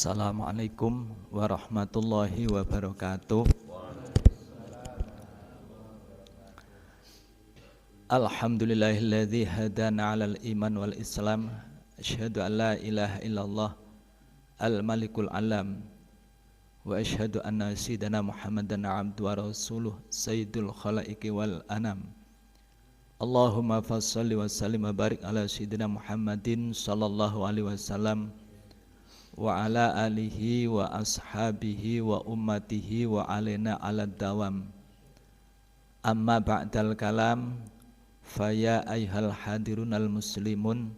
Assalamualaikum warahmatullahi wabarakatuh. Alhamdulillahilladzi hadana 'alal iman wal islam. Asyhadu an la ilaha illallah al-malikul alam. Wa asyhadu anna sayyidana Muhammadan 'abduhu wa rasuluh sayyidul khalaiqi wal anam. Allahumma fassalli wa sallim wa barik ala sayyidina Muhammadin sallallahu alaihi wasallam wa ala alihi wa ashabihi wa ummatihi wa alaina ala dawam. Amma ba'dal kalam, faya ayyuhal hadirun al muslimun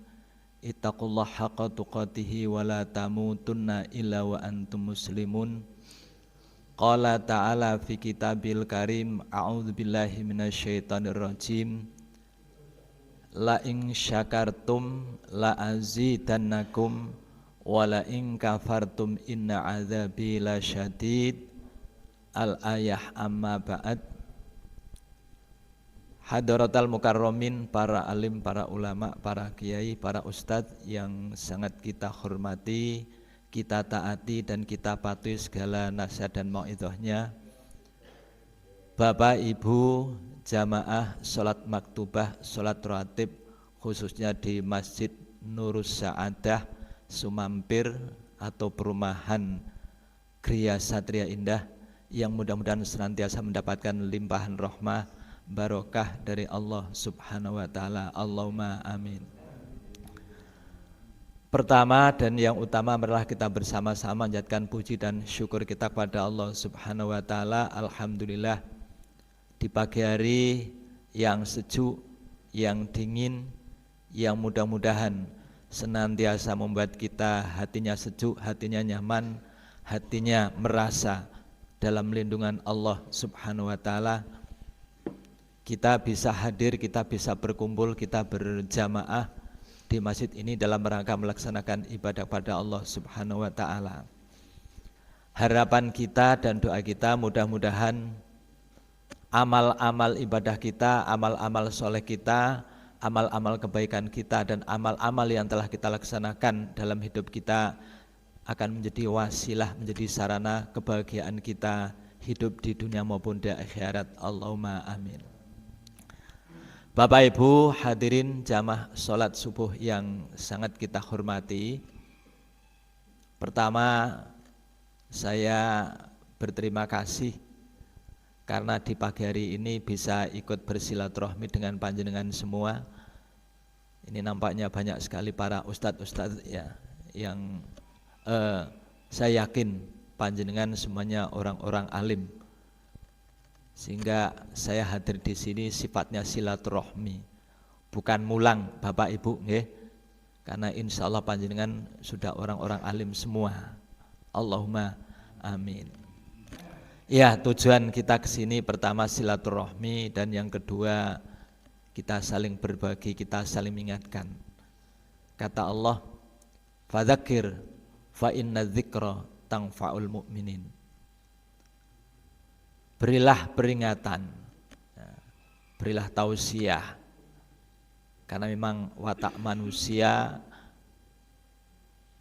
ittaqullah haqqa tuqatihi wa la tamutunna illa wa antum muslimun. Qala ta'ala fi kitabil karim, a'udzu billahi minasyaitonir rajim. La in syakartum la azidannakum wala in kafartum inna azabi lasyadid. Al-ayah amma ba'd. Hadaratal mukarramin, para alim, para ulama, para kiai, para ustadz yang sangat kita hormati, kita taati dan kita patuhi segala nasihat dan mau'idhahnya. Bapak Ibu jamaah sholat maktubah, sholat rawatib, khususnya di Masjid Nurus Sa'adah Sumampir atau perumahan Gria Satria Indah, yang mudah-mudahan senantiasa mendapatkan limpahan rahmah barokah dari Allah Subhanahu wa taala. Allahumma amin. Pertama dan yang utama adalah kita bersama-sama menjadikan puji dan syukur kita kepada Allah Subhanahu wa taala. Alhamdulillah, di pagi hari yang sejuk, yang dingin, yang mudah-mudahan senantiasa membuat kita hatinya sejuk, hatinya nyaman, hatinya merasa dalam lindungan Allah Subhanahu wa taala. Kita bisa hadir, kita bisa berkumpul, kita berjamaah di masjid ini dalam rangka melaksanakan ibadah pada Allah Subhanahu wa taala. Harapan kita dan doa kita mudah-mudahan amal-amal ibadah kita, amal-amal soleh kita, amal-amal kebaikan kita dan amal-amal yang telah kita laksanakan dalam hidup kita akan menjadi wasilah, menjadi sarana kebahagiaan kita hidup di dunia maupun di akhirat. Allahumma amin. Bapak Ibu hadirin jamaah sholat subuh yang sangat kita hormati. Pertama, saya berterima kasih karena di pagi hari ini bisa ikut bersilaturahmi dengan panjenengan semua. Ini nampaknya banyak sekali para ustadz-ustadz ya, yang saya yakin panjenengan semuanya orang-orang alim, sehingga saya hadir di sini sifatnya silaturahmi, bukan mulang Bapak Ibu, nggih. Karena insya Allah panjenengan sudah orang-orang alim semua. Allahumma amin. Ya, tujuan kita ke sini pertama silaturahmi dan yang kedua kita saling berbagi, kita saling mengingatkan. Kata Allah, fadzakir fa inna dzikra tanfa'ul mu'minin. Berilah peringatan, berilah tausiah, karena memang watak manusia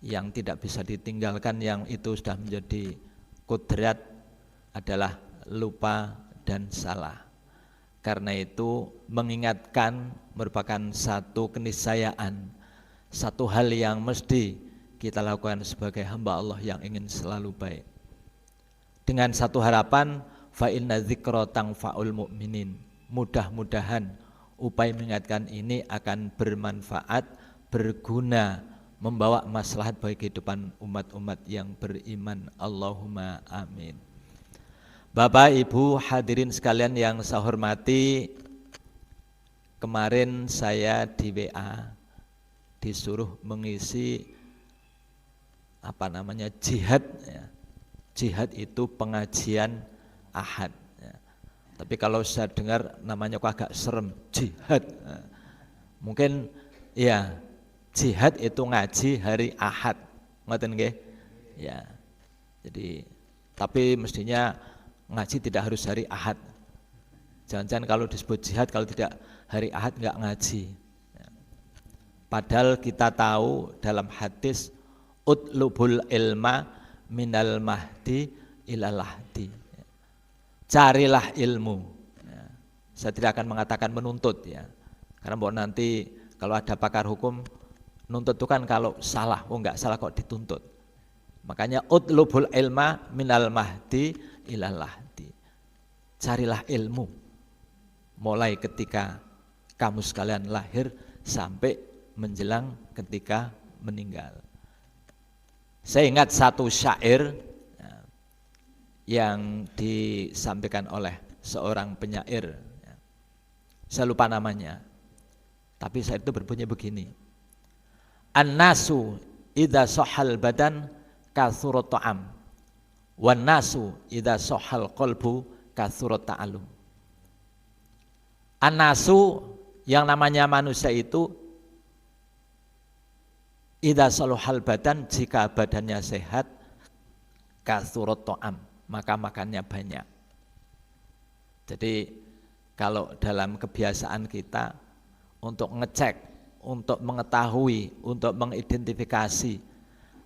yang tidak bisa ditinggalkan, yang itu sudah menjadi kodrat, adalah lupa dan salah. Karena itu mengingatkan merupakan satu keniscayaan, satu hal yang mesti kita lakukan sebagai hamba Allah yang ingin selalu baik. Dengan satu harapan, fa inna dzikra tanfa'ul mu'minin. Mudah-mudahan upaya mengingatkan ini akan bermanfaat, berguna, membawa maslahat bagi kehidupan umat-umat yang beriman. Allahumma amin. Bapak Ibu hadirin sekalian yang saya hormati, kemarin saya di WA disuruh mengisi jihad ya. Jihad itu pengajian Ahad ya. Tapi kalau saya dengar namanya kok agak serem, jihad ya. Mungkin ya jihad itu ngaji hari Ahad, ngoten nggih ya. Jadi tapi mestinya ngaji tidak harus hari Ahad. Jangan-jangan kalau disebut jihad kalau tidak hari Ahad enggak ngaji. Padahal kita tahu dalam hadis Utlubul ilma minal mahdi ilal lahdi. Carilah ilmu. Ya. Saya tidak akan mengatakan menuntut ya. Karena mau nanti kalau ada pakar hukum nuntut itu kan kalau salah, enggak salah kok dituntut. Makanya utlubul ilma minal mahdi ilal lahdi. Carilah ilmu mulai ketika kamu sekalian lahir sampai menjelang ketika meninggal. Saya ingat satu syair yang disampaikan oleh seorang penyair, saya lupa namanya, tapi syair itu berbunyi begini: An-nasu idza sahal badan kathurat ta'am, wan nasu idza sahal qalbu kathurat ta'allum. An-nasu, yang namanya manusia itu, idza saluhal badan, jika badannya sehat, kathurat ta'am, maka makannya banyak. Jadi kalau dalam kebiasaan kita untuk ngecek, untuk mengetahui, untuk mengidentifikasi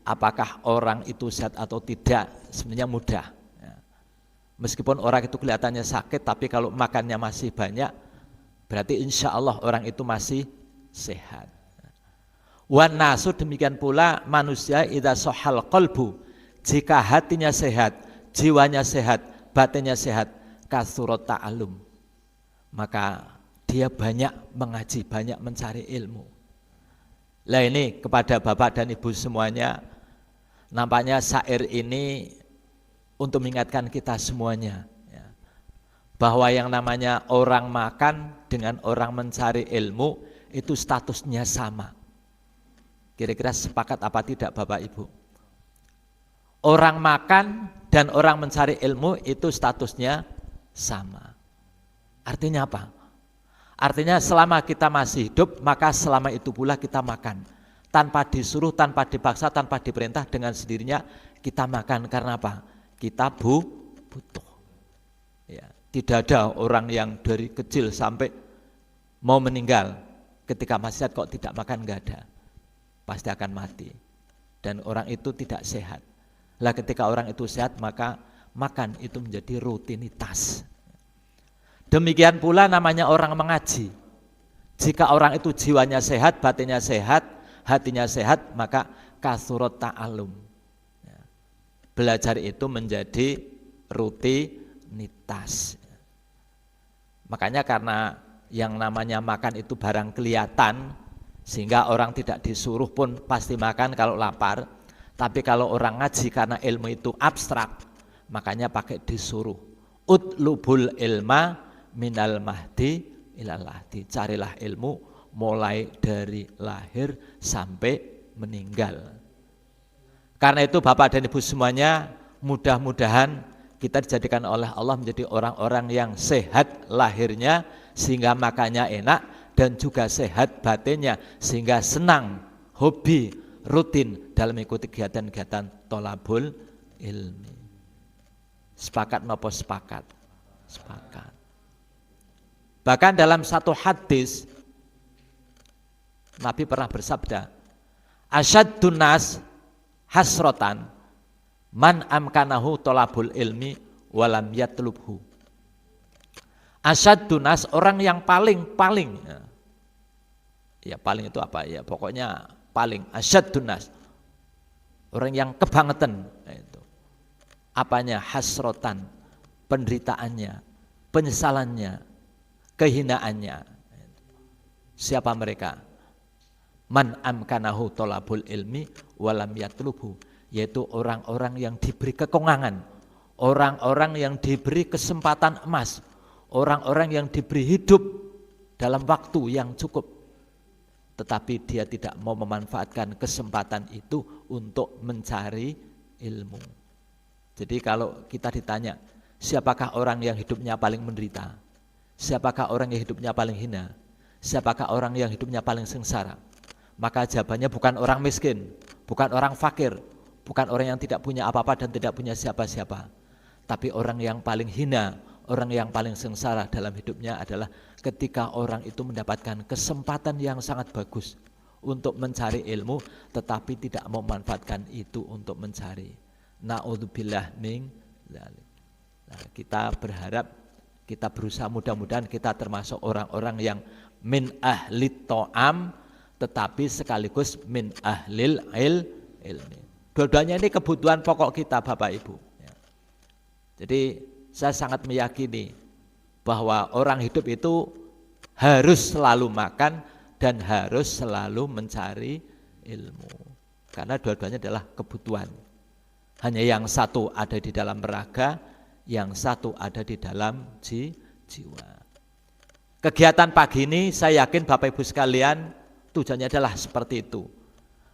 apakah orang itu sehat atau tidak, sebenarnya mudah. Meskipun orang itu kelihatannya sakit, tapi kalau makannya masih banyak, berarti insya Allah orang itu masih sehat. Wan nasu, demikian pula manusia, idza sahal qalbu, jika hatinya sehat, jiwanya sehat, batinnya sehat, kathurat ta'allum, maka dia banyak mengaji, banyak mencari ilmu. Lah ini kepada Bapak dan Ibu semuanya, nampaknya syair ini untuk mengingatkan kita semuanya ya, bahwa yang namanya orang makan dengan orang mencari ilmu itu statusnya sama. Kira-kira sepakat apa tidak Bapak Ibu? Orang makan dan orang mencari ilmu itu statusnya sama. Artinya apa? Artinya selama kita masih hidup, maka selama itu pula kita makan. Tanpa disuruh, tanpa dipaksa, tanpa diperintah, dengan sendirinya kita makan. Karena apa? Kita butuh. Ya, tidak ada orang yang dari kecil sampai mau meninggal, ketika masih sehat kok tidak makan, enggak ada. Pasti akan mati. Dan orang itu tidak sehat. Lah ketika orang itu sehat, maka makan itu menjadi rutinitas. Demikian pula namanya orang mengaji. Jika orang itu jiwanya sehat, batinnya sehat, hatinya sehat, maka kathurat ta'allum. Belajar itu menjadi rutinitas. Makanya karena yang namanya makan itu barang kelihatan, sehingga orang tidak disuruh pun pasti makan kalau lapar. Tapi kalau orang ngaji karena ilmu itu abstrak, makanya pakai disuruh. Utlubul ilma minal mahdi ilal lahdi. Carilah ilmu mulai dari lahir sampai meninggal. Karena itu Bapak dan Ibu semuanya, mudah-mudahan kita dijadikan oleh Allah menjadi orang-orang yang sehat lahirnya sehingga makannya enak, dan juga sehat batinnya sehingga senang, hobi, rutin dalam mengikuti kegiatan-kegiatan tholabul ilmi. Sepakat nopo sepakat? Sepakat. Bahkan dalam satu hadis Nabi pernah bersabda, asyaddun nas hasrotan man amkanahu tholabul ilmi walam yatlubhu. Asyaddun nas, orang yang paling ya paling itu apa ya, pokoknya paling, asyaddun nas, orang yang kebangetan itu. Apanya? Hasrotan, penderitaannya, penyesalannya, kehinaannya. Siapa mereka? Man amkanahu tholabul ilmi walam yatlubhu, yaitu orang-orang yang diberi kekongangan, orang-orang yang diberi kesempatan emas, orang-orang yang diberi hidup dalam waktu yang cukup, tetapi dia tidak mau memanfaatkan kesempatan itu untuk mencari ilmu. Jadi kalau kita ditanya, siapakah orang yang hidupnya paling menderita? Siapakah orang yang hidupnya paling hina? Siapakah orang yang hidupnya paling sengsara? Maka jawabannya bukan orang miskin, bukan orang fakir, bukan orang yang tidak punya apa-apa dan tidak punya siapa-siapa, tapi orang yang paling hina, orang yang paling sengsara dalam hidupnya adalah ketika orang itu mendapatkan kesempatan yang sangat bagus untuk mencari ilmu, tetapi tidak memanfaatkan itu untuk mencari. Na'udzubillah min dzalik. Nah, kita berharap, kita berusaha, mudah-mudahan kita termasuk orang-orang yang min ahli to'am, tetapi sekaligus min ahlil ilmi. Dua-duanya ini kebutuhan pokok kita Bapak Ibu. Jadi saya sangat meyakini bahwa orang hidup itu harus selalu makan dan harus selalu mencari ilmu. Karena dua-duanya adalah kebutuhan. Hanya yang satu ada di dalam raga, yang satu ada di dalam jiwa. Kegiatan pagi ini saya yakin Bapak Ibu sekalian tujuannya adalah seperti itu.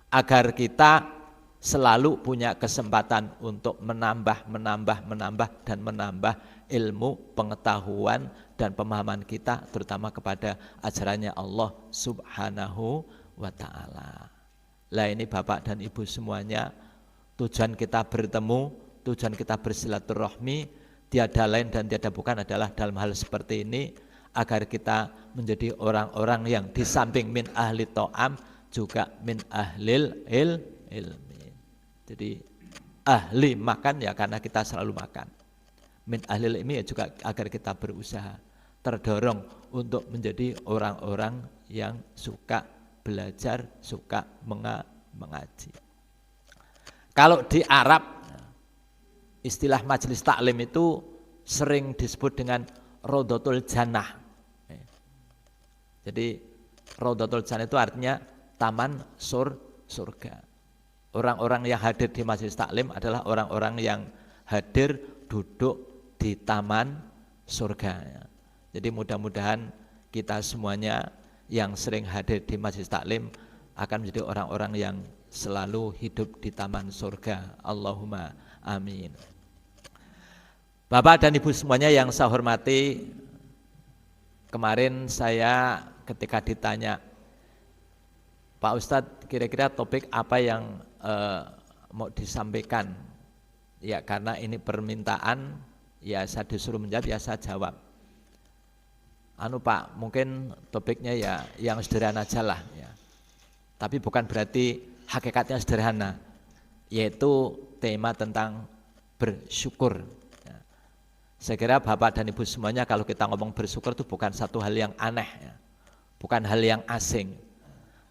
Agar kita selalu punya kesempatan untuk menambah dan menambah ilmu, pengetahuan dan pemahaman kita, terutama kepada ajarannya Allah Subhanahu wa ta'ala. Lah ini Bapak dan Ibu semuanya, tujuan kita bertemu, tujuan kita bersilaturahmi, tiada lain dan tiada bukan adalah dalam hal seperti ini, agar kita menjadi orang-orang yang di samping min ahli to'am, juga min ahlil ilmi. Jadi ahli makan ya karena kita selalu makan. Min ahlil ilmi ya juga agar kita berusaha, terdorong untuk menjadi orang-orang yang suka belajar, suka mengaji. Kalau di Arab, istilah majelis taklim itu sering disebut dengan Raudhatul Jannah. Jadi Raudhatul Jannah itu artinya taman surga. Orang-orang yang hadir di majelis taklim adalah orang-orang yang hadir duduk di taman surga. Jadi mudah-mudahan kita semuanya yang sering hadir di majelis taklim akan menjadi orang-orang yang selalu hidup di taman surga. Allahumma amin. Bapak dan Ibu semuanya yang saya hormati, kemarin saya ketika ditanya, Pak Ustadz, kira-kira topik apa yang mau disampaikan? Ya karena ini permintaan, ya saya disuruh menjawab, ya saya jawab. Pak, mungkin topiknya ya yang sederhana aja lah ya. Tapi bukan berarti hakikatnya sederhana, yaitu tema tentang bersyukur. Ya. Saya kira Bapak dan Ibu semuanya kalau kita ngomong bersyukur itu bukan satu hal yang aneh, ya. Bukan hal yang asing.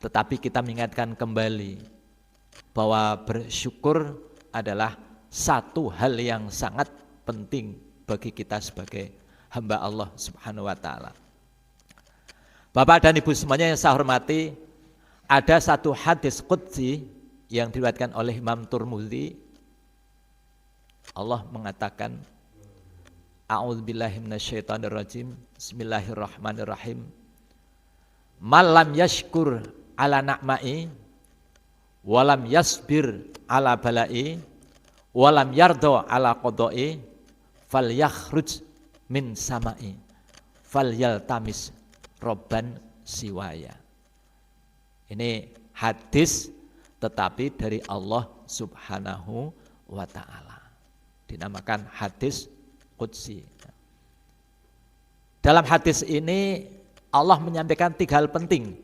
Tetapi kita mengingatkan kembali bahwa bersyukur adalah satu hal yang sangat penting bagi kita sebagai hamba Allah Subhanahu wa ta'ala. Bapak dan Ibu semuanya yang saya hormati, ada satu hadis qudsi yang diriwayatkan oleh Imam Tirmidzi. Allah mengatakan, A'udzubillahi minasyaitonirrajim, Bismillahirrahmanirrahim. Malam yashkur ala na'mai walam yasbir ala balai walam yardo ala qodoi fal yakhruj min samai fal yaltamis robban siwaya. Ini hadis tetapi dari Allah Subhanahu wa ta'ala, dinamakan hadis qudsi. Dalam hadis ini Allah menyampaikan 3 hal penting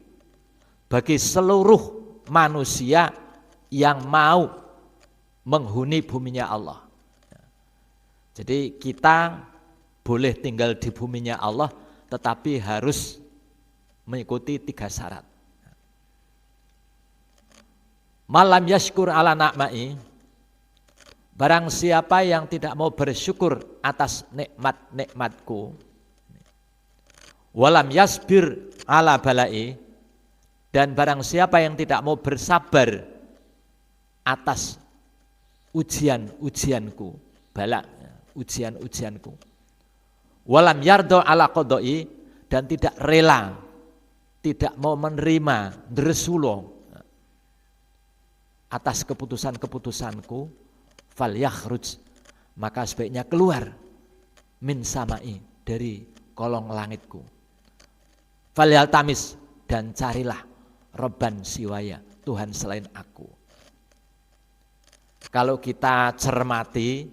bagi seluruh manusia yang mau menghuni buminya Allah. Jadi kita boleh tinggal di buminya Allah, tetapi harus mengikuti 3 syarat. Malam yashkur ala na'mai, barang siapa yang tidak mau bersyukur atas nikmat-nikmatku, walam yasbir ala balai, dan barang siapa yang tidak mau bersabar atas ujian-ujianku, balak, ujian-ujianku, walam yardo ala qodoi, dan tidak rela, tidak mau menerima dresulo atas keputusan-keputusanku, fal yakhruj, maka sebaiknya keluar min samai, dari kolong langitku, fal yaltamis, dan carilah Robban siwaya, Tuhan selain aku. Kalau kita cermati,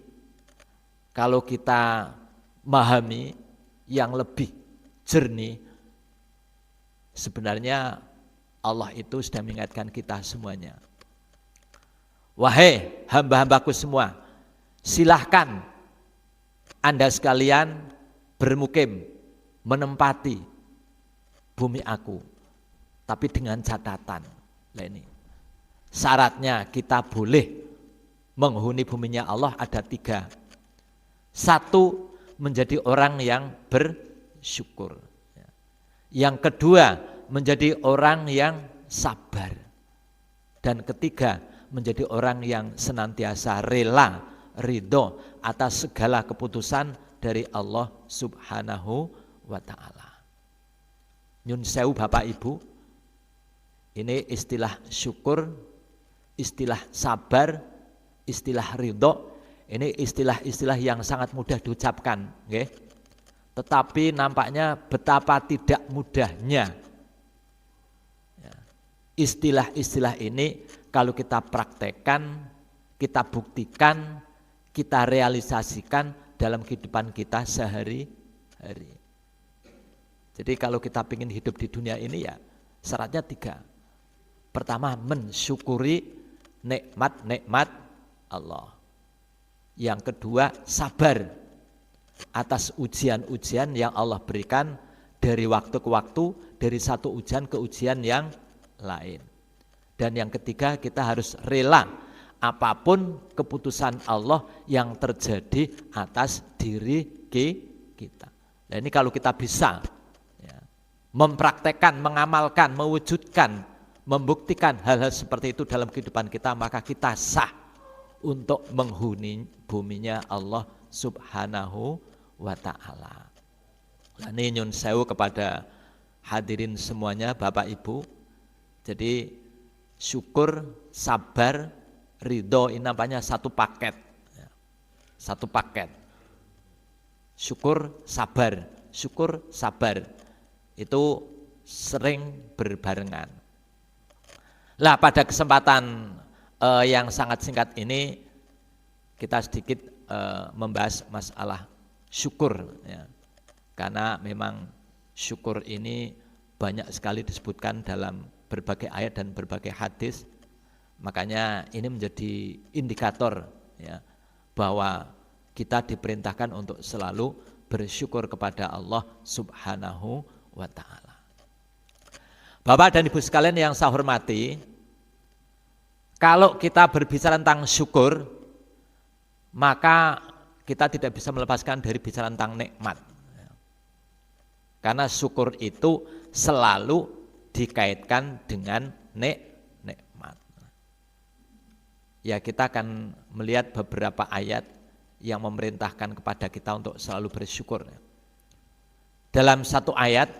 kalau kita memahami yang lebih jernih, sebenarnya Allah itu sudah mengingatkan kita semuanya. Wahai hamba-hambaku semua, silahkan Anda sekalian bermukim, menempati bumi aku. Tapi dengan catatan, ini syaratnya kita boleh menghuni buminya Allah ada 3. 1, menjadi orang yang bersyukur. Yang kedua, menjadi orang yang sabar. Dan ketiga, menjadi orang yang senantiasa rela, ridho atas segala keputusan dari Allah Subhanahu wa ta'ala. Nyun sewu Bapak Ibu, ini istilah syukur, istilah sabar, istilah ridho, ini istilah-istilah yang sangat mudah diucapkan, okay? Tetapi nampaknya betapa tidak mudahnya istilah-istilah ini kalau kita praktekkan, kita buktikan, kita realisasikan dalam kehidupan kita sehari-hari. Jadi kalau kita ingin hidup di dunia ini ya syaratnya 3. Pertama, mensyukuri nikmat-nikmat Allah. Yang kedua, sabar atas ujian-ujian yang Allah berikan dari waktu ke waktu, dari satu ujian ke ujian yang lain. Dan yang ketiga, kita harus rela apapun keputusan Allah yang terjadi atas diri kita. Nah ini kalau kita bisa ya, mempraktekkan, mengamalkan, mewujudkan, membuktikan hal-hal seperti itu dalam kehidupan kita, maka kita sah untuk menghuni buminya Allah Subhanahu wa ta'ala. Nah ini nyun sewu kepada hadirin semuanya Bapak Ibu. Jadi syukur, sabar, ridho ini nampaknya satu paket. Satu paket. Syukur, sabar. Itu sering berbarengan. Lah pada kesempatan yang sangat singkat ini kita sedikit membahas masalah syukur ya. Karena memang syukur ini banyak sekali disebutkan dalam berbagai ayat dan berbagai hadis. Makanya ini menjadi indikator ya, bahwa kita diperintahkan untuk selalu bersyukur kepada Allah Subhanahu wa ta'ala. Bapak dan Ibu sekalian yang saya hormati, kalau kita berbicara tentang syukur, maka kita tidak bisa melepaskan dari bicara tentang nikmat. Karena syukur itu selalu dikaitkan dengan nikmat. Ya kita akan melihat beberapa ayat yang memerintahkan kepada kita untuk selalu bersyukur. Dalam satu ayat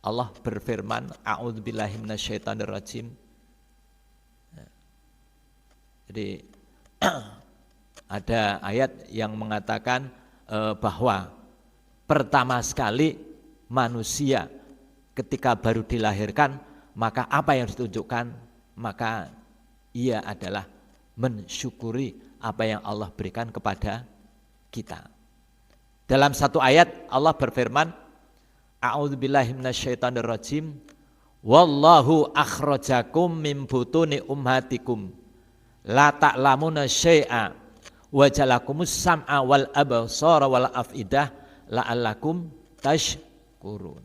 Allah berfirman, A'udzubillahi minasyaitonirrajim. Jadi ada ayat yang mengatakan bahwa pertama sekali manusia ketika baru dilahirkan, maka apa yang ditunjukkan? Maka ia adalah mensyukuri apa yang Allah berikan kepada kita. Dalam satu ayat Allah berfirman, A'udzubillahi minasyaitonirrajim. Wallahu akhrajakum min butuni ummatikum la ta'lamuna syai'a wa ja'alakumus sam'a wal absara wal afidah la'allakum tashkurun.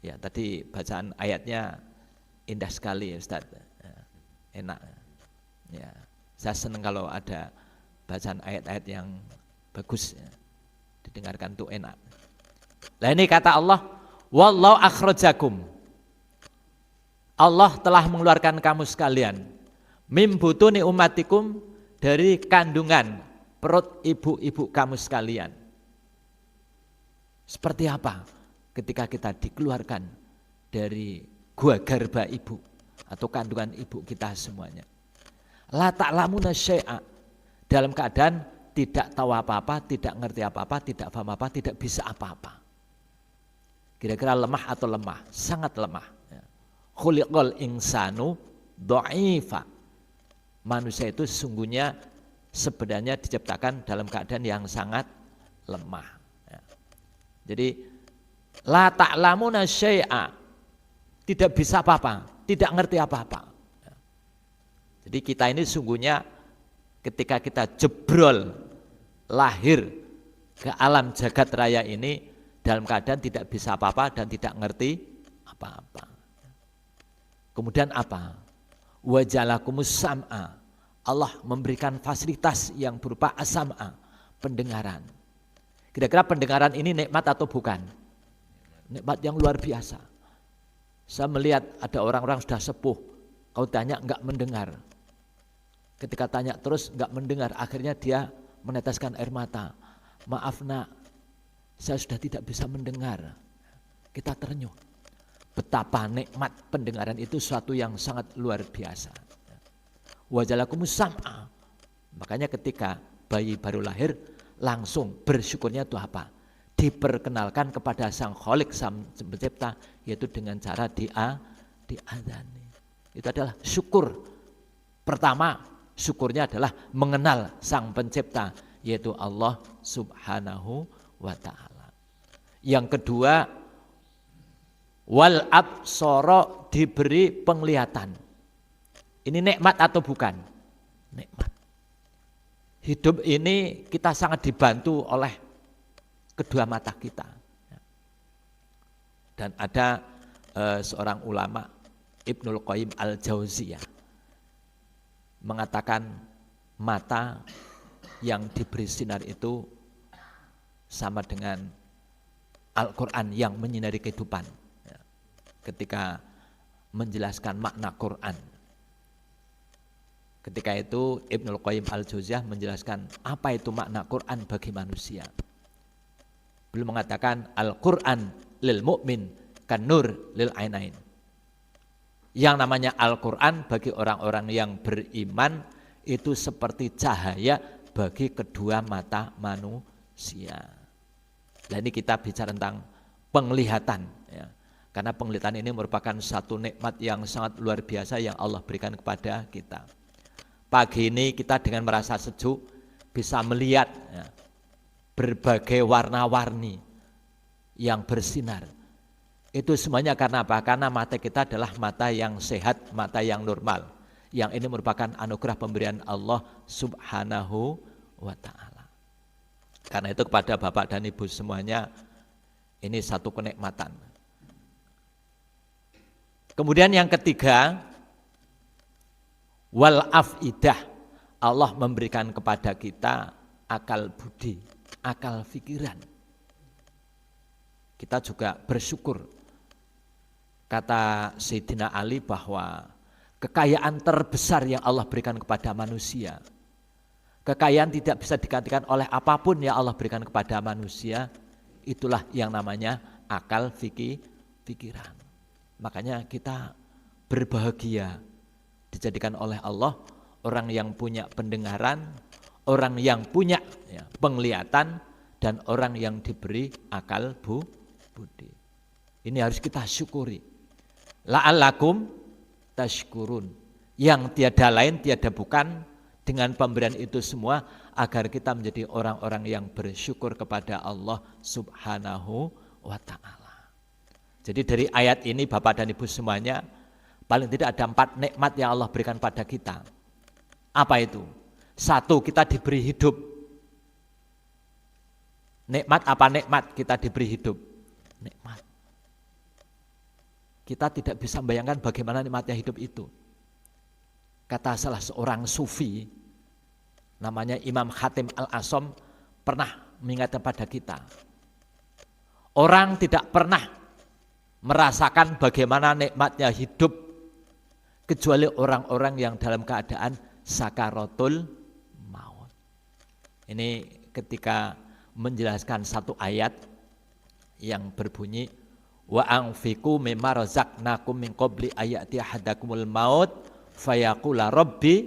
Ya, tadi bacaan ayatnya indah sekali ya Ustaz. Enak. Ya, saya senang kalau ada bacaan ayat-ayat yang bagus ya. Didengarkan tuh enak. Nah ini kata Allah, wallahu akhrajakum. Allah telah mengeluarkan kamu sekalian mim butuni ummatikum, dari kandungan perut ibu-ibu kamu sekalian. Seperti apa ketika kita dikeluarkan dari gua garba ibu atau kandungan ibu kita semuanya. La ta'lamuna syai'a, dalam keadaan tidak tahu apa-apa, tidak ngerti apa-apa, tidak paham apa, tidak bisa apa-apa. Kira-kira lemah atau lemah? Sangat lemah. Khuliqal insanu dha'ifa. Manusia itu sesungguhnya sebenarnya diciptakan dalam keadaan yang sangat lemah. Jadi la ta'lamuna syai'a, tidak bisa apa-apa, tidak ngerti apa-apa. Jadi kita ini sungguhnya ketika kita jebrol lahir ke alam jagat raya ini dalam keadaan tidak bisa apa-apa dan tidak ngerti apa-apa. Kemudian apa? Wajalakumus sam'a. Allah memberikan fasilitas yang berupa as-sam'a, pendengaran. Kira-kira pendengaran ini nikmat atau bukan? Nikmat yang luar biasa. Saya melihat ada orang-orang sudah sepuh, kau tanya enggak mendengar. Ketika tanya terus enggak mendengar, akhirnya dia meneteskan air mata. Maaf nak, saya sudah tidak bisa mendengar. Kita terenyuh. Betapa nikmat pendengaran itu suatu yang sangat luar biasa. Wajalakumus sam'a. Makanya ketika bayi baru lahir, langsung bersyukurnya itu apa? Diperkenalkan kepada sang Khalik, sang pencipta, yaitu dengan cara diadzani. Itu adalah syukur. Pertama, syukurnya adalah mengenal sang pencipta, yaitu Allah Subhanahu wa ta'ala. Yang kedua, wal absara, diberi penglihatan. Ini nikmat atau bukan? Nikmat. Hidup ini kita sangat dibantu oleh kedua mata kita. Dan ada seorang ulama, Ibnul Qayyim Al-Jauziyah, mengatakan mata yang diberi sinar itu sama dengan Al-Quran yang menyinari kehidupan. Ketika menjelaskan makna Quran, ketika itu Ibnul Qayyim Al-Jauziyah menjelaskan apa itu makna Quran bagi manusia. Beliau mengatakan Al-Quran lil mu'min kan nur lil ainain. Yang namanya Al-Quran bagi orang-orang yang beriman itu seperti cahaya bagi kedua mata manusia. Nah, ini kita bicara tentang penglihatan, ya. Karena penglihatan ini merupakan satu nikmat yang sangat luar biasa yang Allah berikan kepada kita. Pagi ini kita dengan merasa sejuk bisa melihat, ya, berbagai warna-warni yang bersinar. Itu semuanya karena apa? Karena mata kita adalah mata yang sehat, mata yang normal. Yang ini merupakan anugerah pemberian Allah Subhanahu wa ta'ala. Karena itu kepada Bapak dan Ibu semuanya, ini satu kenikmatan. Kemudian yang ketiga, wal afidah, Allah memberikan kepada kita akal budi, akal pikiran. Kita juga bersyukur. Kata Sayyidina Ali bahwa kekayaan terbesar yang Allah berikan kepada manusia, kekayaan tidak bisa digantikan oleh apapun yang Allah berikan kepada manusia, itulah yang namanya akal pikiran. Makanya kita berbahagia dijadikan oleh Allah orang yang punya pendengaran, orang yang punya, ya, penglihatan, dan orang yang diberi akal budi. Ini harus kita syukuri. La'allakum tashkurun. Yang tiada lain, tiada bukan, dengan pemberian itu semua agar kita menjadi orang-orang yang bersyukur kepada Allah Subhanahu wa ta'ala. Jadi dari ayat ini Bapak dan Ibu semuanya, paling tidak ada 4 nikmat yang Allah berikan pada kita. Apa itu? 1, kita diberi hidup. Nikmat apa nikmat? Kita diberi hidup. Nikmat. Kita tidak bisa membayangkan bagaimana nikmatnya hidup itu. Kata salah seorang sufi, namanya Imam Khatim Al-Asom, pernah mengingatkan pada kita. Orang tidak pernah merasakan bagaimana nikmatnya hidup kecuali orang-orang yang dalam keadaan sakaratul maut. Ini ketika menjelaskan satu ayat yang berbunyi wa anfiqu mimma razaqnakum min qabli ayati ahadakumul maut fayaqula rabbi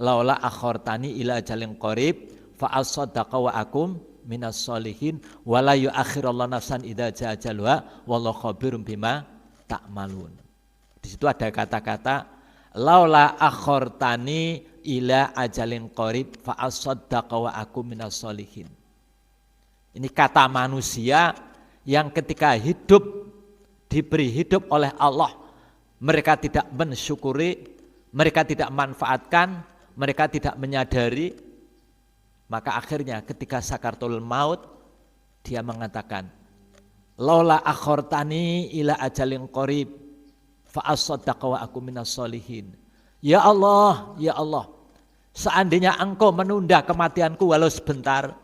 laula akhartani ila ajalin qarib fa asaddaqa wa akum minas solihin wala yuakhirallahu nafsan idza jaa ajaluha wallahu khabirum bima ta'malun. Di situ ada kata-kata laula akhartani ila ajalin qarib fa asaddaqa wa akum minas solihin. Ini kata manusia yang ketika hidup, diberi hidup oleh Allah mereka tidak mensyukuri, mereka tidak manfaatkan, mereka tidak menyadari, maka akhirnya ketika sakaratul maut dia mengatakan, laula akhortani ila ajalin qarib fa asaddaqa wa aku minas solihin. Ya Allah, ya Allah, seandainya engkau menunda kematianku walau sebentar,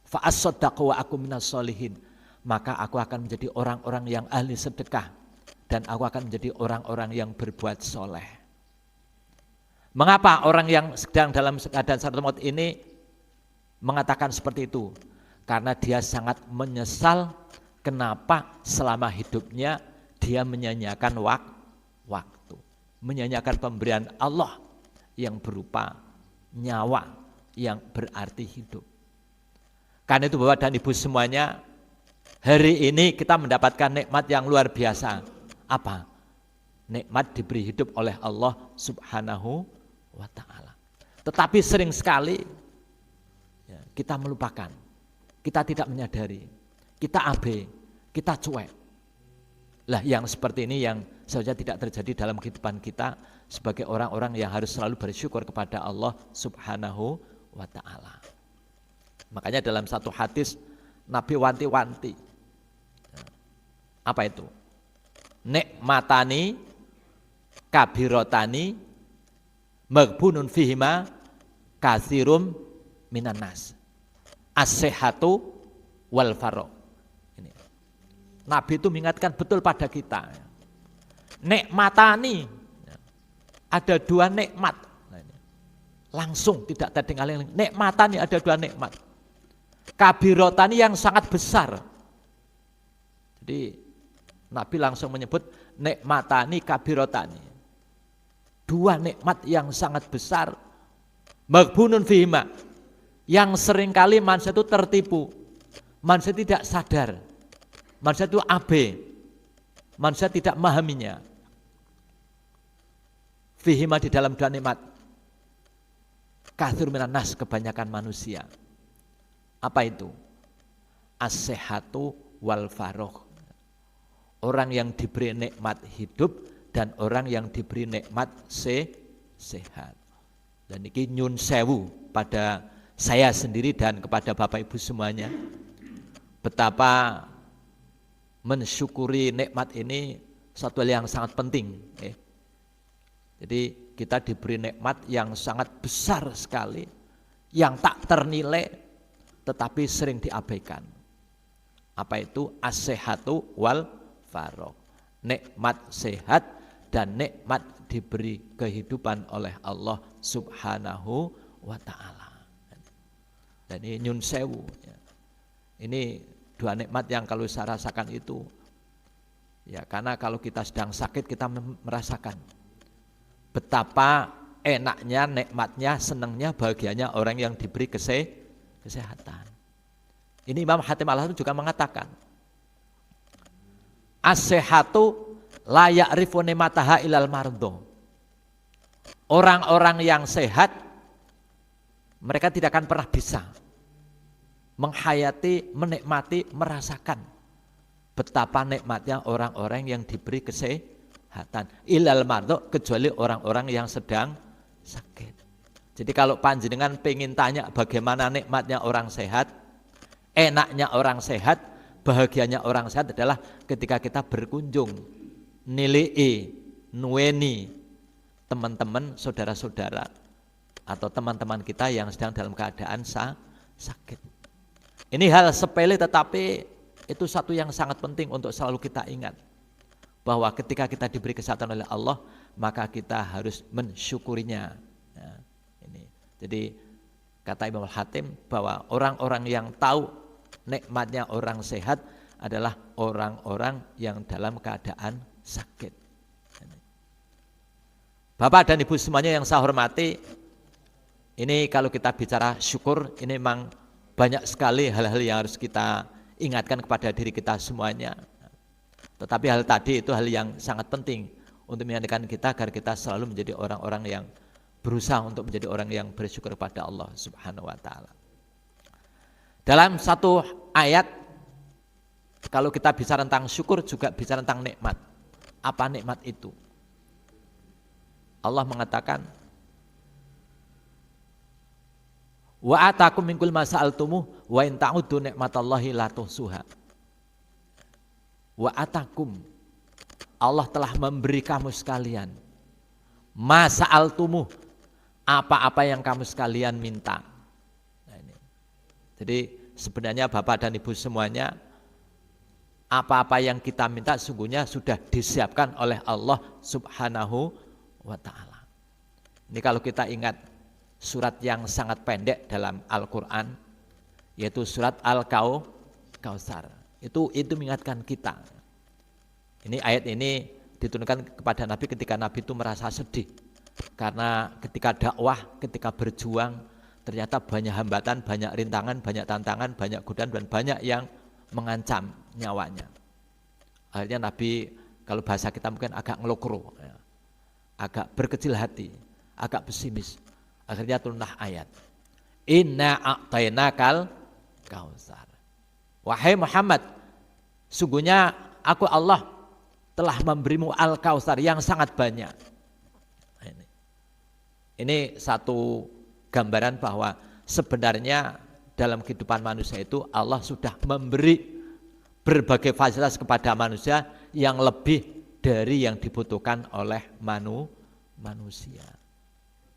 fa asaddaqa wa aku minas solihin, maka aku akan menjadi orang-orang yang ahli sedekah dan aku akan menjadi orang-orang yang berbuat soleh. Mengapa orang yang sedang dalam keadaan sakaratul maut ini mengatakan seperti itu? Karena dia sangat menyesal kenapa selama hidupnya dia menyanyiakan waktu, menyanyiakan pemberian Allah yang berupa nyawa yang berarti hidup. Karena itu Bapak dan Ibu semuanya, hari ini kita mendapatkan nikmat yang luar biasa. Apa? Nikmat diberi hidup oleh Allah Subhanahu wa ta'ala. Tetapi sering sekali ya, kita melupakan, kita tidak menyadari, kita abe, kita cuek. Lah yang seperti ini yang seharusnya tidak terjadi dalam kehidupan kita sebagai orang-orang yang harus selalu bersyukur kepada Allah Subhanahu wa ta'ala. Makanya dalam satu hadis Nabi wanti-wanti. Apa itu? Nikmatani kabirotani maghbunun fihima katsirum minan nas. As-sihhatu wal faragh. Ini. Nabi itu mengingatkan betul pada kita. Nikmatani, ada dua nikmat. Langsung tidak tertinggal. Nikmatani, ada dua nikmat. Kabirotani yang sangat besar. Jadi Nabi langsung menyebut nikmatani kabirotani. Dua nikmat yang sangat besar. Maghbunun fihima, yang seringkali manusia itu tertipu. Manusia tidak sadar. Manusia itu abe. Manusia tidak memahaminya. Fihima di dalam dua nikmat. Katsir minan nas, kebanyakan manusia. Apa itu? As-sihhatu wal faragh. Orang yang diberi nikmat hidup dan orang yang diberi nikmat sehat. Dan ini nyun sewu pada saya sendiri dan kepada Bapak Ibu semuanya. Betapa mensyukuri nikmat ini satu hal yang sangat penting. Jadi kita diberi nikmat yang sangat besar sekali, yang tak ternilai, tetapi sering diabaikan. Apa itu? As-sihhatu wal faragh. Nikmat sehat dan nikmat diberi kehidupan oleh Allah Subhanahu wa ta'ala. Dan ini nyun sewu. Ini dua nikmat yang kalau saya rasakan itu, ya karena kalau kita sedang sakit kita merasakan betapa enaknya, nikmatnya, senangnya, bahagianya orang yang diberi kesehatan. Ini Imam Hatim Al-Hazim juga mengatakan, as-sihhatu la ya'rifu nimataha ilal mardho. Orang-orang yang sehat mereka tidak akan pernah bisa menghayati, menikmati, merasakan betapa nikmatnya orang-orang yang diberi kesehatan. Ilal mardho, kecuali orang-orang yang sedang sakit. Jadi kalau panjenengan pengen tanya bagaimana nikmatnya orang sehat, enaknya orang sehat, bahagianya orang sehat adalah ketika kita berkunjung, nilai, nueni teman-teman, saudara-saudara atau teman-teman kita yang sedang dalam keadaan sakit. Ini hal sepele tetapi itu satu yang sangat penting untuk selalu kita ingat, bahwa ketika kita diberi kesehatan oleh Allah maka kita harus mensyukurinya. Nah, ini. Jadi kata Imam Hatim bahwa orang-orang yang tahu nikmatnya orang sehat adalah orang-orang yang dalam keadaan sakit. Bapak dan Ibu semuanya yang saya hormati, ini kalau kita bicara syukur, ini memang banyak sekali hal-hal yang harus kita ingatkan kepada diri kita semuanya. Tetapi hal tadi itu hal yang sangat penting untuk mengingatkan kita agar kita selalu menjadi orang-orang yang berusaha untuk menjadi orang yang bersyukur kepada Allah Subhanahu wa ta'ala. Dalam satu ayat, kalau kita bicara tentang syukur juga bicara tentang nikmat. Apa nikmat itu? Allah mengatakan, wa atakum min kulli ma sa'altumuh wa in ta'uddu nikmatallahi la tuhsuha. Wa atakum, Allah telah memberi kamu sekalian ma sa'altumuh, apa-apa yang kamu sekalian minta. Nah, ini. Jadi sebenarnya Bapak dan Ibu semuanya, apa-apa yang kita minta sungguhnya sudah disiapkan oleh Allah Subhanahu wa ta'ala. Ini kalau kita ingat surat yang sangat pendek dalam Al-Quran, yaitu surat Al-Kautsar. Itu mengingatkan kita. Ini ayat ini diturunkan kepada Nabi ketika Nabi itu merasa sedih. Karena ketika dakwah, ketika berjuang, ternyata banyak hambatan, banyak rintangan, banyak tantangan, banyak godaan, dan banyak yang mengancam nyawanya. Akhirnya Nabi, kalau bahasa kita mungkin agak ngelokro, ya, agak berkecil hati, agak pesimis. Akhirnya turunlah ayat, inna a'tainakal kautsar. Wahai Muhammad, sungguhnya aku Allah telah memberimu al-kautsar yang sangat banyak. Ini satu gambaran bahwa sebenarnya dalam kehidupan manusia itu Allah sudah memberi berbagai fasilitas kepada manusia yang lebih dari yang dibutuhkan oleh manusia.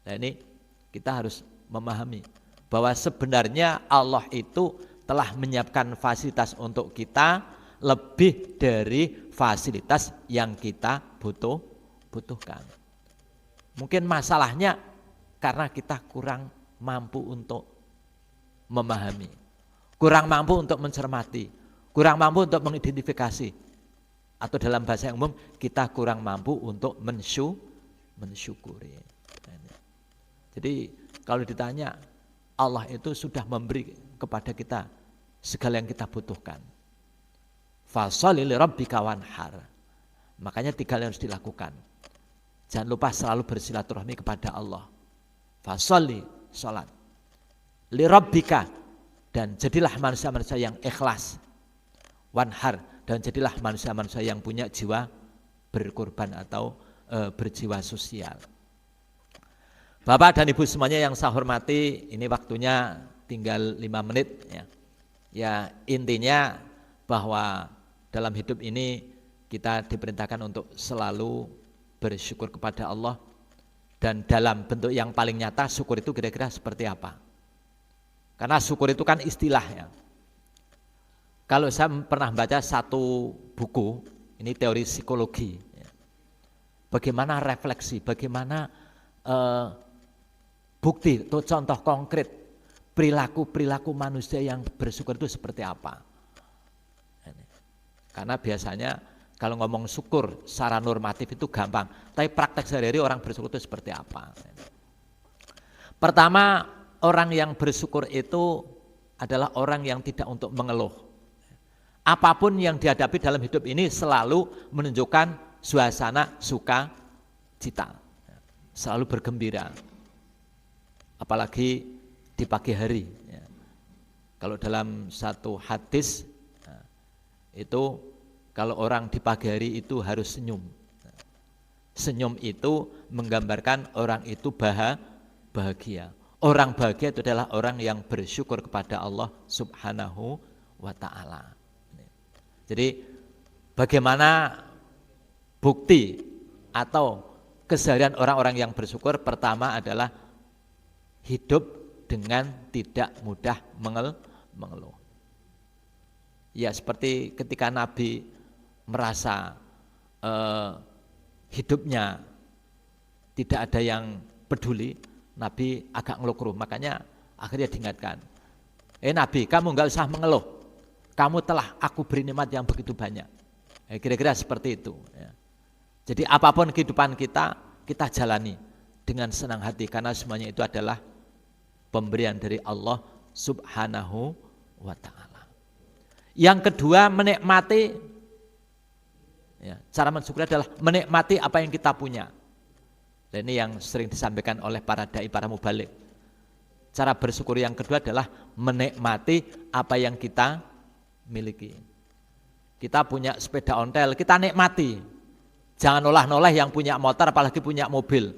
Nah, ini kita harus memahami bahwa sebenarnya Allah itu telah menyiapkan fasilitas untuk kita lebih dari fasilitas yang kita butuhkan. Mungkin masalahnya karena kita kurang mampu untuk memahami, kurang mampu untuk mencermati, kurang mampu untuk mengidentifikasi, atau dalam bahasa yang umum kita kurang mampu untuk mensyukuri. Jadi kalau ditanya, Allah itu sudah memberi kepada kita segala yang kita butuhkan. Fasholli lirabbika wanhar. Makanya 3 hal yang harus dilakukan. Jangan lupa selalu bersilaturahmi kepada Allah. Fasholli, sholat. Lirabbika, dan jadilah manusia-manusia yang ikhlas. Wanhar, dan jadilah manusia-manusia yang punya jiwa berkorban atau berjiwa sosial. Bapak dan Ibu semuanya yang saya hormati, ini waktunya tinggal 5 menit ya. Ya, intinya bahwa dalam hidup ini kita diperintahkan untuk selalu bersyukur kepada Allah, dan dalam bentuk yang paling nyata syukur itu kira-kira seperti apa? Karena syukur itu kan istilah ya. Kalau saya pernah baca satu buku, ini teori psikologi ya. Bagaimana refleksi, bagaimana bukti atau contoh konkret perilaku manusia yang bersyukur itu seperti apa. Karena biasanya kalau ngomong syukur secara normatif itu gampang, tapi praktek sehari-hari orang bersyukur itu seperti apa. Pertama, orang yang bersyukur itu adalah orang yang tidak untuk mengeluh. Apapun yang dihadapi dalam hidup ini selalu menunjukkan suasana sukacita, selalu bergembira. Apalagi di pagi hari ya. Kalau dalam satu hadis itu kalau orang di pagi hari itu harus senyum. Senyum itu menggambarkan orang itu bahagia. Orang bahagia itu adalah orang yang bersyukur kepada Allah Subhanahu wa ta'ala. Jadi bagaimana bukti atau keseharian orang-orang yang bersyukur? Pertama adalah hidup dengan tidak mudah mengeluh. Ya, seperti ketika Nabi merasa hidupnya tidak ada yang peduli, Nabi agak ngeluh. Makanya akhirnya diingatkan, Nabi, kamu enggak usah mengeluh, kamu telah aku beri nikmat yang begitu banyak. Kira-kira seperti itu ya. Jadi apapun kehidupan kita jalani dengan senang hati, karena semuanya itu adalah pemberian dari Allah Subhanahu wa ta'ala. Yang kedua, menikmati ya, cara mensyukuri adalah menikmati apa yang kita punya. Dan ini yang sering disampaikan oleh para dai, para mubalik. Cara bersyukur yang kedua adalah menikmati apa yang kita miliki. Kita punya sepeda ontel, kita nikmati. Jangan noleh-noleh yang punya motor apalagi punya mobil.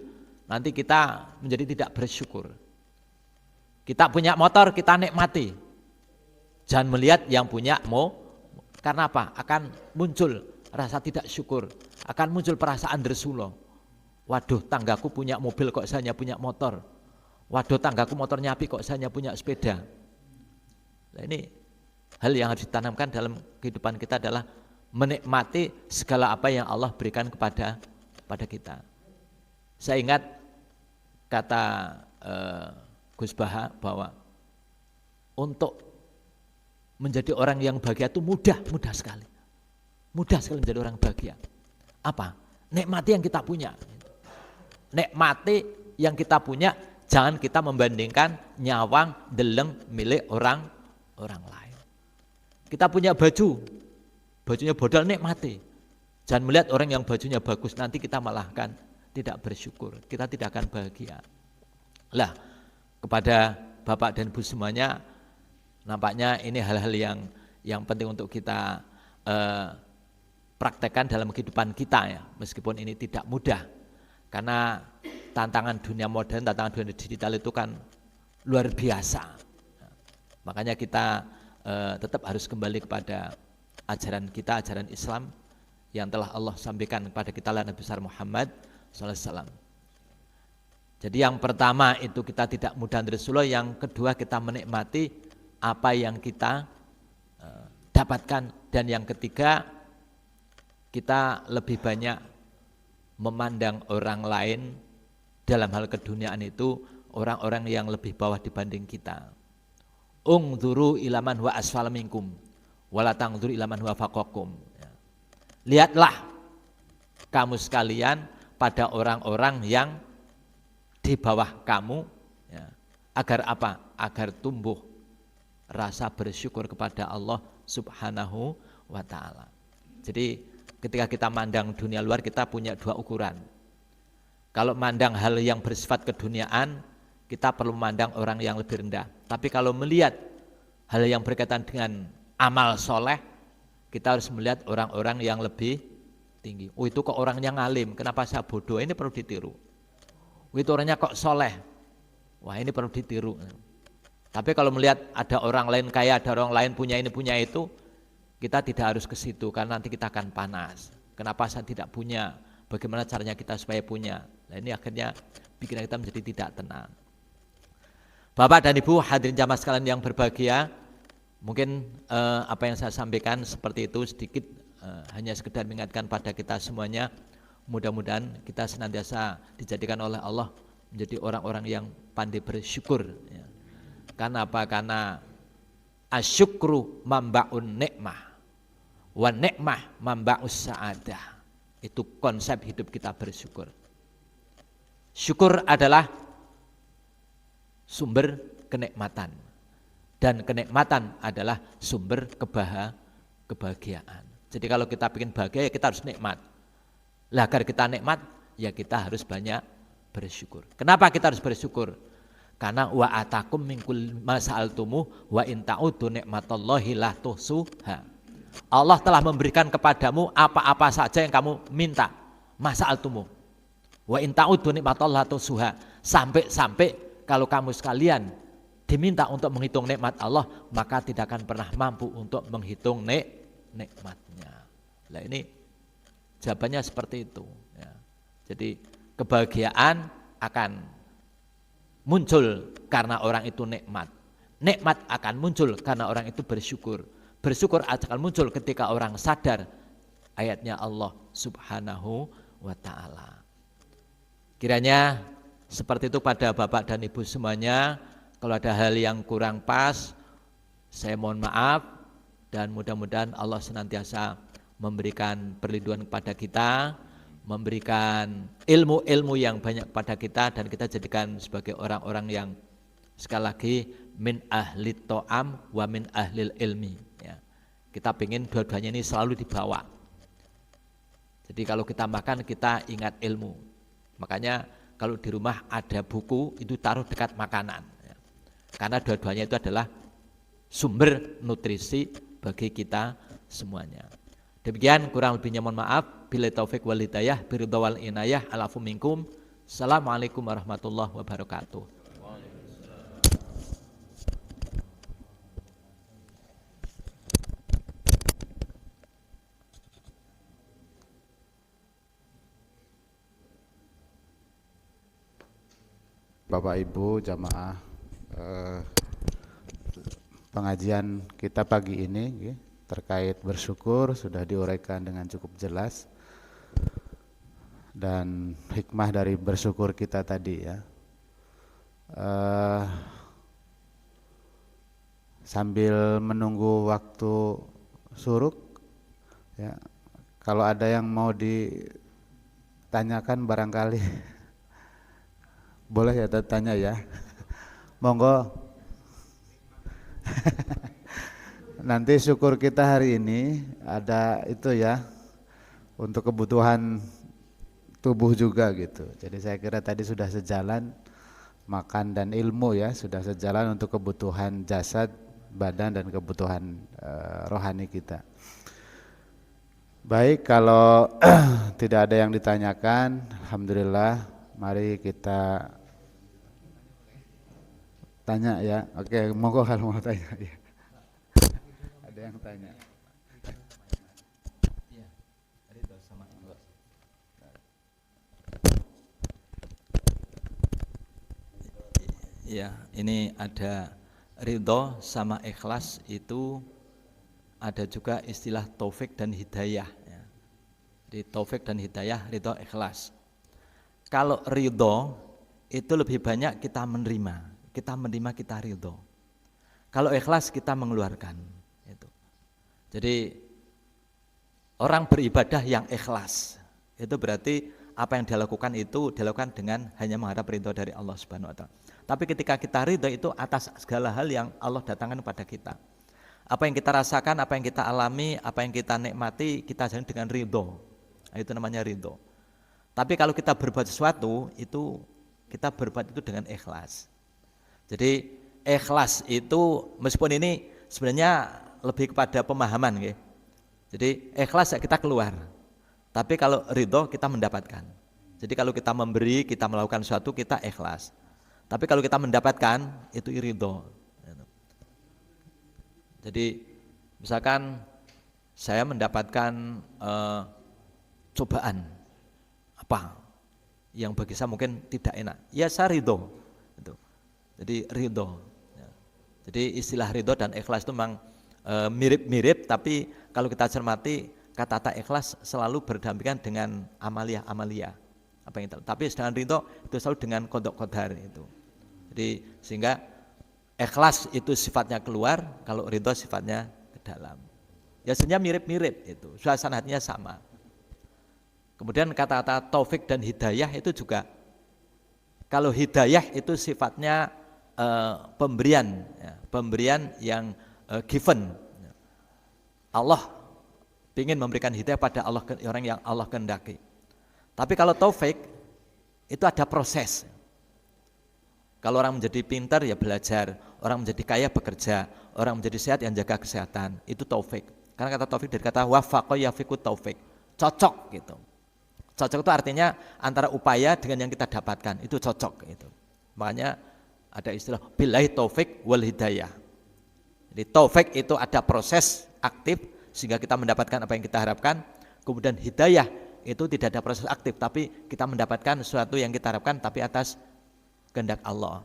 Nanti kita menjadi tidak bersyukur. Kita punya motor, kita nikmati. Jangan melihat yang punya karena apa? Akan muncul rasa tidak syukur, akan muncul perasaan dersulo. Waduh, tanggaku punya mobil kok saya hanya punya motor. Waduh, tanggaku motornya api kok saya hanya punya sepeda. Nah, ini hal yang harus ditanamkan dalam kehidupan kita adalah menikmati segala apa yang Allah berikan kepada kita. Saya ingat kata Gus Baha bahwa untuk menjadi orang yang bahagia itu mudah sekali. Mudah sekali menjadi orang bahagia. Apa? Nikmati yang kita punya. Nikmati yang kita punya, jangan kita membandingkan nyawang, deleng milik orang lain. Kita punya baju, bajunya bodol, nikmati. Jangan melihat orang yang bajunya bagus, nanti kita malah kan tidak bersyukur, kita tidak akan bahagia. Lah, kepada Bapak dan Ibu semuanya, nampaknya ini hal-hal yang penting untuk kita praktekkan dalam kehidupan kita ya, meskipun ini tidak mudah. Karena tantangan dunia modern, tantangan dunia digital itu kan luar biasa. Makanya kita tetap harus kembali kepada ajaran kita, ajaran Islam yang telah Allah sampaikan kepada kita oleh Nabi besar Muhammad SAW. Jadi yang pertama itu kita tidak mudah Rasulullah, yang kedua kita menikmati apa yang kita dapatkan, dan yang ketiga kita lebih banyak memandang orang lain dalam hal keduniaan itu orang-orang yang lebih bawah dibanding kita. Ungzuru ilaman wa asfal minkum wala tangzuru ilaman wa faqakum. Lihatlah kamu sekalian pada orang-orang yang di bawah kamu ya. Agar apa? Agar tumbuh rasa bersyukur kepada Allah Subhanahu wa ta'ala. Jadi ketika kita mandang dunia luar, kita punya dua ukuran. Kalau mandang hal yang bersifat keduniaan, kita perlu memandang orang yang lebih rendah. Tapi kalau melihat hal yang berkaitan dengan amal soleh, kita harus melihat orang-orang yang lebih tinggi. Oh, itu kok orangnya ngalim, kenapa saya bodoh? Ini perlu ditiru. Oh, itu orangnya kok soleh, wah ini perlu ditiru. Tapi kalau melihat ada orang lain kaya, ada orang lain punya ini punya itu, kita tidak harus ke situ karena nanti kita akan panas. Kenapa saya tidak punya? Bagaimana caranya kita supaya punya? Nah, ini akhirnya bikin kita menjadi tidak tenang. Bapak dan Ibu hadirin jamaah sekalian yang berbahagia, mungkin apa yang saya sampaikan seperti itu sedikit hanya sekedar mengingatkan pada kita semuanya. Mudah-mudahan kita senantiasa dijadikan oleh Allah menjadi orang-orang yang pandai bersyukur ya. Karena apa? Karena asyukru mamba'un nikmah wa nikmah mamba'us sa'adah. Itu konsep hidup kita bersyukur. Syukur adalah sumber kenikmatan, dan kenikmatan adalah sumber kebahagiaan. Jadi kalau kita ingin bahagia ya kita harus nikmat. Lah agar kita nikmat ya kita harus banyak bersyukur. Kenapa kita harus bersyukur? Karena wa atakum minkul masa'altumu wa in ta'udu nikmatallahi la tuhsuha. Allah telah memberikan kepadamu apa-apa saja yang kamu minta. Masa'altumu wa in ta'udu nikmatallahi la tuhsuha. Sampai-sampai kalau kamu sekalian diminta untuk menghitung nikmat Allah, maka tidak akan pernah mampu untuk menghitung nikmatnya. Nah ini jawabannya seperti itu ya. Jadi kebahagiaan akan muncul karena orang itu nikmat. Nikmat akan muncul karena orang itu bersyukur. Bersyukur akan muncul ketika orang sadar ayatnya Allah Subhanahu wa ta'ala. Kiranya seperti itu pada Bapak dan Ibu semuanya. Kalau ada hal yang kurang pas, saya mohon maaf, dan mudah-mudahan Allah senantiasa memberikan perlindungan kepada kita, memberikan ilmu-ilmu yang banyak kepada kita, dan kita jadikan sebagai orang-orang yang sekali lagi min ahli to'am wa min ahlil ilmi ya. Kita ingin dua-duanya ini selalu dibawa. Jadi kalau kita makan kita ingat ilmu. Makanya kalau di rumah ada buku itu taruh dekat makanan ya. Karena dua-duanya itu adalah sumber nutrisi bagi kita semuanya. Demikian kurang lebihnya mohon maaf. Billahi taufik wal hidayah, biridha wal inayah, alafu minkum. Assalamualaikum warahmatullahi wabarakatuh. Bapak Ibu jamaah pengajian kita pagi ini terkait bersyukur sudah diuraikan dengan cukup jelas, dan hikmah dari bersyukur kita tadi ya. Sambil menunggu waktu suruk ya, kalau ada yang mau ditanyakan barangkali boleh ya tanya ya, monggo. Nanti syukur kita hari ini ada itu ya, untuk kebutuhan tubuh juga gitu. Jadi saya kira tadi sudah sejalan, makan dan ilmu ya sudah sejalan untuk kebutuhan jasad, badan dan kebutuhan rohani kita. Baik, kalau tidak ada yang ditanyakan, alhamdulillah, mari kita tanya ya. Oke, monggo kalau mau tanya ya. Ada yang tanya. Ya, ini ada ridho sama ikhlas, itu ada juga istilah taufik dan hidayah ya. Di taufik dan hidayah, ridho, ikhlas. Kalau ridho itu lebih banyak kita menerima, kita ridho. Kalau ikhlas kita mengeluarkan itu. Jadi orang beribadah yang ikhlas itu berarti apa yang dilakukan itu dilakukan dengan hanya mengharap ridho dari Allah Subhanahu wa taala. Tapi ketika kita ridho itu atas segala hal yang Allah datangkan kepada kita. Apa yang kita rasakan, apa yang kita alami, apa yang kita nikmati, kita jalani dengan ridho. Itu namanya ridho. Tapi kalau kita berbuat sesuatu, itu kita berbuat itu dengan ikhlas. Jadi ikhlas itu meskipun ini sebenarnya lebih kepada pemahaman ya. Jadi ikhlas kita keluar. Tapi kalau ridho kita mendapatkan. Jadi kalau kita memberi, kita melakukan sesuatu, kita ikhlas. Tapi kalau kita mendapatkan, itu ridho. Jadi misalkan saya mendapatkan cobaan apa yang bagi saya mungkin tidak enak, ya saya ridho. Jadi ridho. Jadi istilah ridho dan ikhlas itu memang mirip-mirip, tapi kalau kita cermati kata-kata ikhlas selalu berdampingan dengan amaliyah. Apa yang itu. Tapi sedangkan ridho itu selalu dengan qada qadar itu. Jadi sehingga ikhlas itu sifatnya keluar, kalau ridho sifatnya ke dalam. Ya sebenarnya mirip-mirip itu, suasana hatinya sama. Kemudian kata-kata taufik dan hidayah itu juga, kalau hidayah itu sifatnya pemberian, ya, pemberian yang given. Allah ingin memberikan hidayah pada orang yang Allah kehendaki. Tapi kalau taufik itu ada proses. Kalau orang menjadi pintar ya belajar, orang menjadi kaya bekerja, orang menjadi sehat yang jaga kesehatan, itu taufik. Karena kata taufik dari kata wafaqa yafiqut taufik, cocok gitu. Cocok itu artinya antara upaya dengan yang kita dapatkan, itu cocok gitu. Makanya ada istilah billahi taufik wal hidayah. Jadi taufik itu ada proses aktif sehingga kita mendapatkan apa yang kita harapkan. Kemudian hidayah itu tidak ada proses aktif, tapi kita mendapatkan sesuatu yang kita harapkan tapi atas kehendak Allah.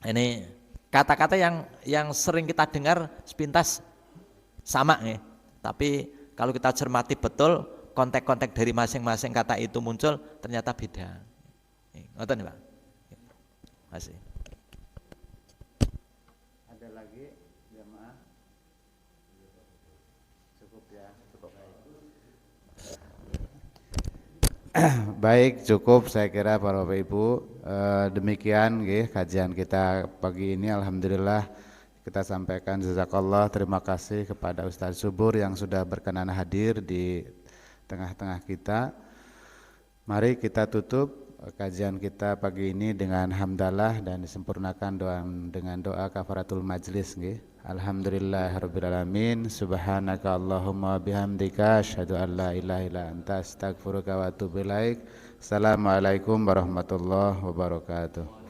Ini kata-kata yang sering kita dengar sepintas sama nih, tapi kalau kita cermati betul konteks-konteks dari masing-masing kata itu muncul ternyata beda. Ngoten nih Pak. Masih. Ada lagi jemaah? Cukup ya, cukup. Baik, cukup saya kira para Bapak Ibu. Demikian kajian kita pagi ini, alhamdulillah kita sampaikan jazakallah, terima kasih kepada Ustaz Subur yang sudah berkenan hadir di tengah-tengah kita. Mari kita tutup kajian kita pagi ini dengan hamdalah dan disempurnakan dengan doa kafaratul majlis. Alhamdulillahirabbil alamin. Subhanaka Allahumma bihamdika asyhadu an la ilaha illa anta astaghfiruka wa atubu ilaik. Assalamualaikum warahmatullahi wabarakatuh.